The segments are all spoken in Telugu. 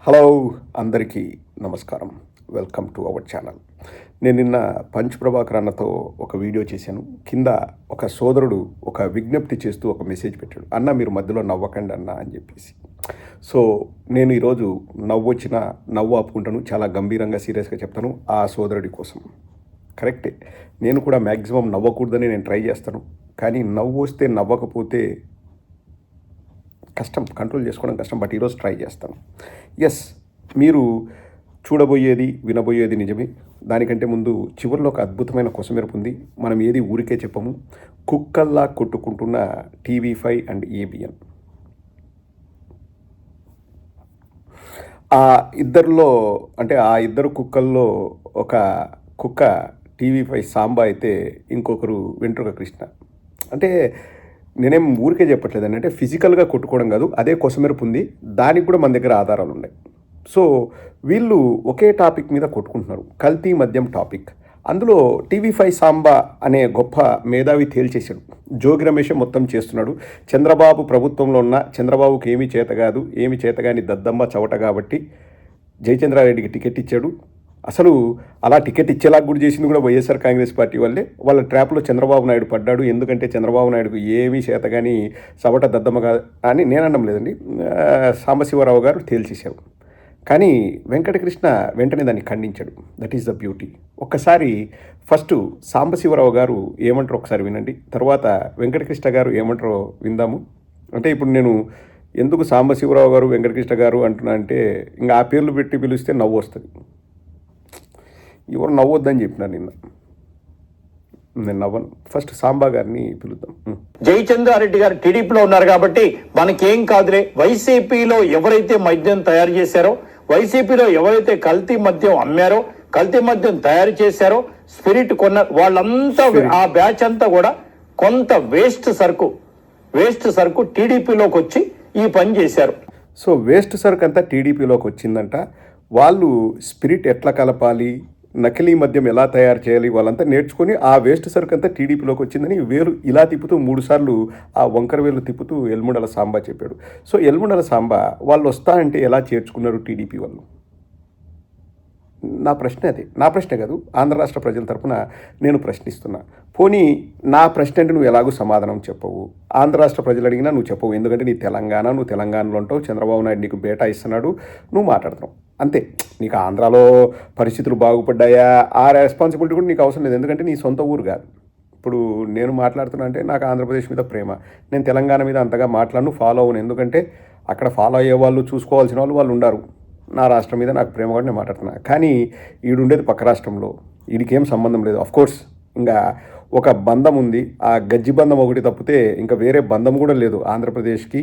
హలో, అందరికీ నమస్కారం. Welcome to our channel. నేను నిన్న పంచ్ ప్రభాకర్ అన్నతో ఒక వీడియో చేశాను. కింద ఒక సోదరుడు ఒక విజ్ఞప్తి చేస్తూ ఒక మెసేజ్ పెట్టాడు, అన్న మీరు మధ్యలో నవ్వకండి అన్న అని చెప్పేసి. సో నేను ఈరోజు నవ్వు ఆపుకుంటాను, చాలా గంభీరంగా సీరియస్గా చెప్తాను ఆ సోదరుడి కోసం. కరెక్టే, నేను కూడా మ్యాక్సిమం నవ్వకూడదని నేను ట్రై చేస్తాను. కానీ నవ్వు వస్తే నవ్వకపోతే కష్టం, కంట్రోల్ చేసుకోవడం కష్టం. బట్ ఈరోజు ట్రై చేస్తాను. ఎస్, మీరు చూడబోయేది వినబోయేది నిజమే. దానికంటే ముందు చివరిలో ఒక అద్భుతమైన కొసమెరుపు ఉంది. మనం ఏది ఊరికే చెప్పము. కుక్కల్లా కొట్టుకుంటున్న TV5 అండ్ ABN. ఆ ఇద్దరు కుక్కల్లో ఒక కుక్క TV5 సాంబా అయితే ఇంకొకరు వెంట్రుక కృష్ణ. అంటే నేనేం ఊరికే చెప్పట్లేదండి, అంటే ఫిజికల్గా కొట్టుకోవడం కాదు, అదే కొసమెరుపు ఉంది. దానికి కూడా మన దగ్గర ఆధారాలు ఉన్నాయి. సో వీళ్ళు ఒకే టాపిక్ మీద కొట్టుకుంటున్నారు, కల్తీ మద్యం టాపిక్. అందులో TV5 సాంబా అనే గొప్ప మేధావి తేల్చేశాడు. జోగి రమేష్ మొత్తం చేస్తున్నాడు. చంద్రబాబు ప్రభుత్వంలో ఉన్న చంద్రబాబుకి ఏమీ చేతగాని దద్దమ్మ చవట కాబట్టి జయచంద్రారెడ్డికి టికెట్ ఇచ్చాడు. అసలు అలా టికెట్ ఇచ్చేలాగా కూడా చేసింది కూడా వైఎస్ఆర్ కాంగ్రెస్ పార్టీ వల్లే. వాళ్ళ ట్రాప్లో చంద్రబాబు నాయుడు పడ్డాడు. ఎందుకంటే చంద్రబాబు నాయుడుకు ఏమీ చేతగాని సవట దద్దమ్మగా అని నేను అనడం లేదండి, సాంబశివరావు గారు తేల్చేశారు. కానీ వెంకటకృష్ణ వెంటనే దాన్ని ఖండించాడు. That is the beauty. ఒక్కసారి ఫస్ట్ సాంబశివరావు గారు ఏమంటారో ఒకసారి వినండి, తర్వాత వెంకటకృష్ణ గారు ఏమంటారో విందాము. అంటే ఇప్పుడు నేను ఎందుకు సాంబశివరావు గారు వెంకటకృష్ణ గారు అంటున్నా అంటే, ఇంకా ఆ పేర్లు పెట్టి పిలిస్తే నవ్వు వస్తుంది. ఎవరు నవ్వొద్దని చెప్పినారు నిన్న, నేను నవ్వను. ఫస్ట్ సాంబా గారిని పిలుద్దాం. జయచంద్రారెడ్డి గారు టీడీపీలో ఉన్నారు కాబట్టి మనకేం కాదులే. వైసీపీలో ఎవరైతే మద్యం తయారు చేశారో, వైసీపీలో ఎవరైతే కల్తీ మద్యం అమ్మారో, కల్తీ మద్యం తయారు చేశారో, స్పిరిట్ కొన్న వాళ్ళంతా ఆ బ్యాచ్ అంతా కూడా కొంత వేస్ట్ సరుకు టీడీపీలోకి వచ్చి ఈ పని చేశారు. సో వేస్ట్ సరుకు అంతా టీడీపీలోకి వచ్చిందంట. వాళ్ళు స్పిరిట్ ఎట్లా కలపాలి, నకిలీ మద్యం ఎలా తయారు చేయాలి, వాళ్ళంతా నేర్చుకొని ఆ వేస్ట్ సరుకు అంతా టీడీపీలోకి వచ్చిందని వేలు ఇలా తిప్పుతూ 3 సార్లు ఆ వంకర వేలు తిప్పుతూ ఎల్ముండల సాంబా చెప్పాడు. సో ఎల్ముండల సాంబా వాళ్ళు వస్తా అంటే ఎలా చేర్చుకున్నారు టీడీపీ వాళ్ళు? నా ప్రశ్న అదే. నా ప్రశ్న కాదు, ఆంధ్ర రాష్ట్ర ప్రజల తరపున నేను ప్రశ్నిస్తున్నా. పోనీ నా ప్రశ్న అంటే నువ్వు ఎలాగూ సమాధానం చెప్పవు, ఆంధ్ర రాష్ట్ర ప్రజలు అడిగినా నువ్వు చెప్పవు. ఎందుకంటే నువ్వు తెలంగాణలో ఉంటావు, చంద్రబాబు నాయుడు నీకు బేటా ఇస్తున్నాడు, నువ్వు మాట్లాడుతున్నావు అంతే. నీకు ఆంధ్రాలో పరిస్థితులు బాగుపడ్డాయా ఆ రెస్పాన్సిబిలిటీ కూడా నీకు అవసరం లేదు, ఎందుకంటే నీ సొంత ఊరు కాదు. ఇప్పుడు నేను మాట్లాడుతున్నా అంటే నాకు ఆంధ్రప్రదేశ్ మీద ప్రేమ, నేను తెలంగాణ మీద అంతగా మాట్లాడను, ఫాలో అవును. ఎందుకంటే అక్కడ ఫాలో అయ్యే వాళ్ళు, చూసుకోవాల్సిన వాళ్ళు ఉన్నారు. నా రాష్ట్రం మీద నాకు ప్రేమ కూడా నేను మాట్లాడుతున్నా. కానీ ఈడుండేది పక్క రాష్ట్రంలో, వీడికేం సంబంధం లేదు. అఫ్కోర్స్ ఇంకా ఒక బంధం ఉంది, ఆ గజ్జి బంధం ఒకటి తప్పితే ఇంకా వేరే బంధం కూడా లేదు ఆంధ్రప్రదేశ్కి.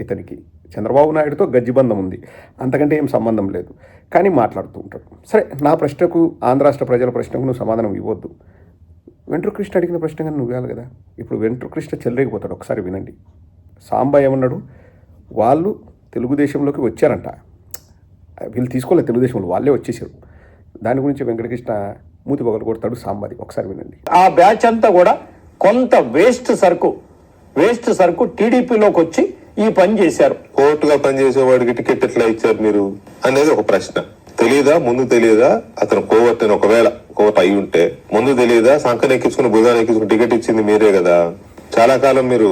ఇతనికి చంద్రబాబు నాయుడుతో గజ్జి బంధం ఉంది, అంతకంటే ఏం సంబంధం లేదు. కానీ మాట్లాడుతూ ఉంటాడు. సరే, నా ప్రశ్నకు, ఆంధ్ర రాష్ట్ర ప్రజల ప్రశ్నకు నువ్వు సమాధానం ఇవ్వద్దు. వెంట్రుకృష్ణ అడిగిన ప్రశ్న కానీ నువ్వు ఇవ్వాలి కదా. ఇప్పుడు వెంట్రుకృష్ణ చెల్లరేగిపోతాడు, ఒకసారి వినండి. సాంబా ఏమన్నాడు, వాళ్ళు తెలుగుదేశంలోకి వచ్చారంట, వీళ్ళు తీసుకోలేదు తెలుగుదేశంలో, వాళ్ళే వచ్చేసారు. దాని గురించి వెంకటకృష్ణ మూతి పగలు కొడతాడు సాంబాది, ఒకసారి వినండి. ఆ బ్యాచ్ అంతా కూడా కొంత వేస్ట్ సరుకు టీడీపీలోకి వచ్చి ఈ పని చేశారు. కోర్టుగా పనిచేసేవాడికి టికెట్ ఎట్లా ఇచ్చారు మీరు అనేది ఒక ప్రశ్న. ముందు తెలియదా అతను కోవర్ట్ అని? ఒకవేళ కోవర్ట్ అయి ఉంటే ముందు తెలియదా? సంకన ఎక్కించుకుని భుజాన్ని ఎక్కించుకుని టికెట్ ఇచ్చింది మీరే కదా, చాలా కాలం మీరు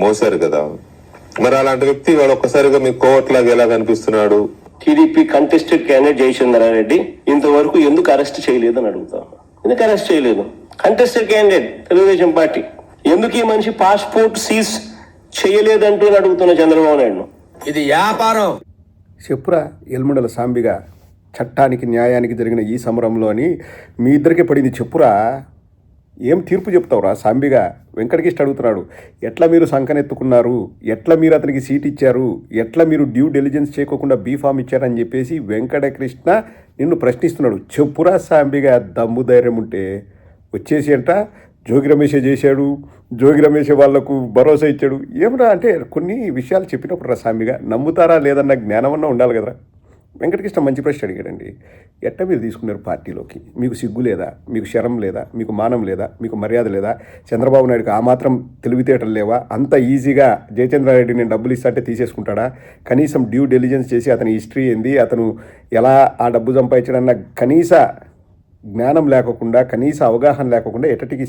మోసారు కదా. మరి అలాంటి వ్యక్తి వాడు ఒక్కసారిగా మీకు కోవర్ట్ లాగా ఎలా కనిపిస్తున్నాడు? టీడీపీ కంటెస్టెడ్ క్యాండిడేట్ జయచంద్రారెడ్డి ఇంతవరకు ఎందుకు అరెస్ట్ చేయలేదు అని అడుగుతాం. ఎందుకు అరెస్ట్ చేయలేదు? కంటెస్టెడ్ క్యాండిడేట్ తెలుగుదేశం పార్టీ, ఎందుకు ఈ మనిషి పాస్పోర్ట్ సీజ్ చేయలేదంటూ అడుగుతున్న చంద్రబాబు నాయుడు. ఇది వ్యాపారం. చెప్పురా ఎల్ముండల సాంబిగా, చట్టానికి న్యాయానికి జరిగిన ఈ సమరంలోని మీ ఇద్దరికే పడింది. చెప్పురా, ఏం తీర్పు చెప్తావురా సాంబిగా? వెంకటకృష్ణ అడుగుతున్నాడు, ఎట్లా మీరు సంకనెత్తుకున్నారు, ఎట్లా మీరు అతనికి సీట్ ఇచ్చారు, ఎట్లా మీరు డ్యూ డెలిజెన్స్ చేయకోకుండా బీఫామ్ ఇచ్చారని చెప్పేసి వెంకటకృష్ణ నిన్ను ప్రశ్నిస్తున్నాడు. చెప్పురా సాంబిగా, దమ్ము ధైర్యం ఉంటే వచ్చేసి అంట. జోగి రమేషే చేశాడు, జోగి రమేష్ వాళ్లకు భరోసా ఇచ్చాడు. ఏమన్నా అంటే కొన్ని విషయాలు చెప్పినప్పుడు రా సాంబిగా నమ్ముతారా లేదన్న జ్ఞానం అన్నా ఉండాలి కదరా. వెంకటకృష్ణ మంచి ప్రశ్న అడిగాడండి. ఎట్ట మీరు తీసుకున్నారు పార్టీలోకి? మీకు సిగ్గు లేదా? మీకు శరం లేదా? మీకు మానం లేదా? మీకు మర్యాద లేదా? చంద్రబాబు నాయుడుకి ఆ మాత్రం తెలివితేటలు లేవా? అంత ఈజీగా జయచంద్రారెడ్డి నేను డబ్బులు ఇస్తాంటే తీసేసుకుంటాడా? కనీసం డ్యూ డెలిజెన్స్ చేసి అతని హిస్టరీ ఏంది, అతను ఎలా ఆ డబ్బు సంపాదించడన్న కనీస జ్ఞానం లేకుండా, కనీస అవగాహన లేకుండా ఎట్టటికి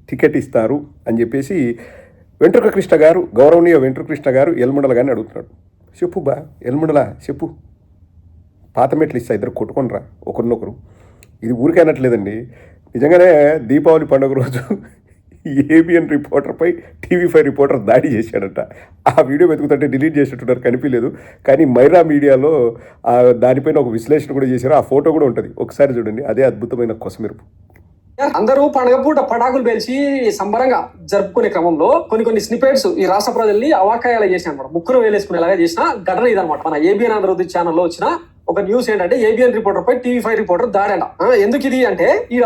టికెట్ ఇస్తారు అని చెప్పేసి వెంట్రుక కృష్ణ గారు, గౌరవనీయ వెంట్రుక కృష్ణ గారు ఎల్ముండల గారిని అడుగుతున్నాడు. చెప్పు బా ఎల్ముండలా, చెప్పు. పాత మెట్లు ఇస్తా, ఇద్దరు కొట్టుకొనరా ఒకరినొకరు. ఇది ఊరికే అనట్లేదండి, నిజంగానే దీపావళి పండుగ రోజు ఏబిఎన్ రిపోర్టర్పై టీవీ5 రిపోర్టర్ దాడి చేశాడట. ఆ వీడియో వెతుకుతుంటే డిలీట్ చేసేట్టున్నారు, కనిపించలేదు. కానీ మైరా మీడియాలో దానిపైన ఒక విశ్లేషణ కూడా చేశారు. ఆ ఫోటో కూడా ఉంటుంది, ఒకసారి చూడండి. అదే అద్భుతమైన కొసమెరుపు. అందరూ పండుగ పూట పటాకులు పేల్చి సంబరంగా జరుపుకునే క్రమంలో కొన్ని స్నిపెట్స్ ఈ రాష్ట్ర ప్రజల్ని అవాకాయాలు చేసిన అనమాట, ముక్కును వేలేసుకునేలాగా చేసిన ఘటన ఇదనమాట. మన ఏబిఎన్ ఆంధ్రజ్యోతి ఛానల్లో వచ్చిన ఒక న్యూస్ ఏంటంటే ఏబిఎన్ రిపోర్టర్ పై టీవీ5 రిపోర్టర్ దాడంట. ఎందుకు ఇది అంటే ఈ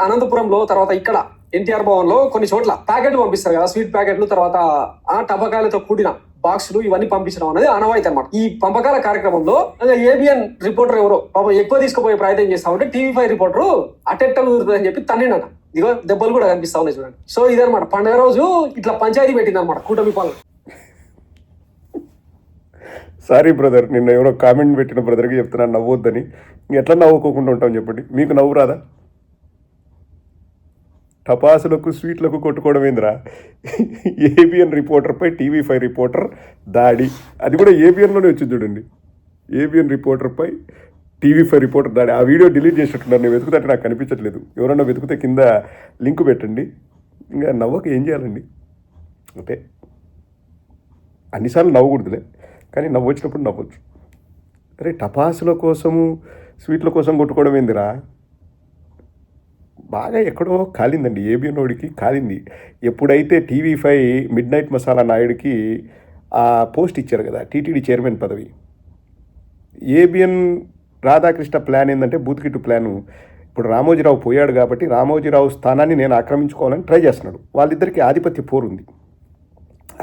అనంతపురంలో, తర్వాత ఇక్కడ ఎన్టీఆర్ భవన్ లో కొన్ని చోట్ల ప్యాకెట్లు పంపిస్తారు కదా, స్వీట్ ప్యాకెట్లు, తర్వాత టబకాయలతో కూడిన బాక్సులు, ఇవన్నీ పంపించడం అనేది ఆనవాయితీ అనమాట. ఈ పంపకాల కార్యక్రమంలో ఏబిఎన్ రిపోర్టర్ ఎవరో పాపం ఎక్కువ తీసుకుపోయే ప్రయత్నం చేస్తా ఉంటే టీవీ5 రిపోర్టర్ అటెట్ట కుదురుతుందని చెప్పి తన్నిండట. ఇదిగో దెబ్బలు కూడా కనిపిస్తా ఉన్నాయి చూడండి. సో ఇదనమాట పండుగ రోజు ఇట్లా పంచాయతీ పెట్టింది అనమాట కూటమి పాలన. సారీ బ్రదర్, నిన్న ఎవరో కామెంట్ పెట్టిన బ్రదర్కి చెప్తున్నాను నవ్వొద్దని. ఎట్లా నవ్వుకోకుండా ఉంటాం చెప్పండి? మీకు నవ్వు రాదా? టపాసులకు స్వీట్లకు కొట్టుకోవడం ఏందిరా? ఏబిఎన్ రిపోర్టర్పై టీవీ5 రిపోర్టర్ దాడి, అది కూడా ఏబిఎన్లోనే వచ్చింది చూడండి. ఏబిఎన్ రిపోర్టర్పై టీవీ5 రిపోర్టర్ దాడి. ఆ వీడియో డిలీట్ చేసినట్టున్నారు, నేను వెతుకుతుంటే నాకు కనిపించట్లేదు. ఎవరన్నా వెతుకుతే కింద లింక్ పెట్టండి. ఇంకా నవ్వక ఏం చేయాలండి? అంటే అన్నిసార్లు నవ్వకూడదులే, కానీ నవ్వు వచ్చినప్పుడు నవ్వచ్చు. అరే టపాసుల కోసము స్వీట్ల కోసం కొట్టుకోవడం ఏందిరా? బాగా ఎక్కడో కాలిందండి, ఏబిఎన్ వాడికి కాలింది. ఎప్పుడైతే టీవీ5 మిడ్ నైట్ మసాలా నాయుడికి ఆ పోస్ట్ ఇచ్చారు కదా, టీటీడీ చైర్మన్ పదవి, ఏబిఎన్ రాధాకృష్ణ ప్లాన్ ఏంటంటే బూత్కిట్టు ప్లాను. ఇప్పుడు రామోజీరావు పోయాడు కాబట్టి రామోజీరావు స్థానాన్ని నేను ఆక్రమించుకోవాలని ట్రై చేస్తున్నాడు. వాళ్ళిద్దరికీ ఆధిపత్య పోరుంది,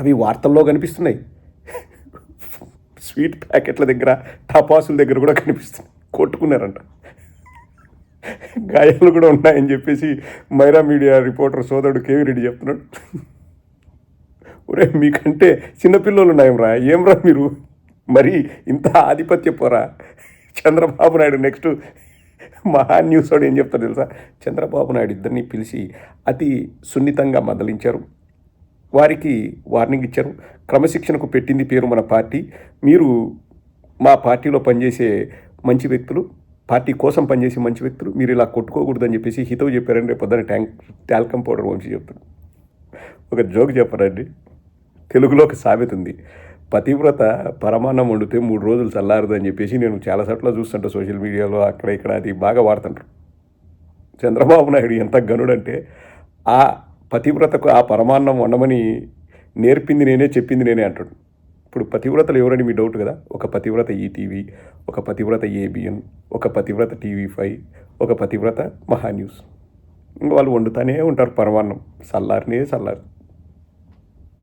అవి వార్తల్లో కనిపిస్తున్నాయి. స్వీట్ ప్యాకెట్ల దగ్గర, టపాసుల దగ్గర కూడా కనిపిస్తుంది. కొట్టుకున్నారంట, గాయాలు కూడా ఉన్నాయని చెప్పేసి మైరా మీడియా రిపోర్టర్ సోదరుడు కేవీ రెడ్డి చెప్తున్నాడు. ఒరే మీకంటే చిన్నపిల్లలు ఉన్నాయంరా, ఏమ్రా మీరు? మరి ఇంత ఆధిపత్య పోరా? చంద్రబాబు నాయుడు నెక్స్ట్ మహా న్యూస్ వాడు ఏం చెప్తారు తెలుసా? చంద్రబాబు నాయుడు ఇద్దరిని పిలిచి అతి సున్నితంగా మందలించారు, వారికి వార్నింగ్ ఇచ్చారు. క్రమశిక్షణకు పెట్టింది పేరు మన పార్టీ, మీరు మా పార్టీలో పనిచేసే మంచి వ్యక్తులు, పార్టీ కోసం పనిచేసే మంచి వ్యక్తులు, మీరు ఇలా కొట్టుకోకూడదని చెప్పేసి హితవు చెప్పారండి. రేపు పొద్దున టాల్కమ్ పౌడర్ వంశీ చెప్తాడు. ఒక జోక్ చెప్పారండి, తెలుగులో ఒక సామెత ఉంది, పతివ్రత పరమాన్నం వండితే 3 రోజులు చల్లారదు అని చెప్పేసి. నేను చాలాసార్లు చూస్తుంటా సోషల్ మీడియాలో, అక్కడ ఇక్కడ అది బాగా వాడుతుంటారు. చంద్రబాబు నాయుడు ఎంత గనుడంటే ఆ పతివ్రతకు ఆ పరమాన్నం వండమని నేర్పింది నేనే, చెప్పింది నేనే అంటాడు. ఇప్పుడు పతివ్రతలు ఎవరని మీ డౌట్ కదా? ఒక పతివ్రత ఈటీవీ, ఒక పతివ్రత ఏబిఎన్, ఒక పతివ్రత టీవీ5, ఒక పతివ్రత మహా న్యూస్. ఇంకా వాళ్ళు వండుతానే ఉంటారు పరమాన్నం, చల్లారినే చల్లారు.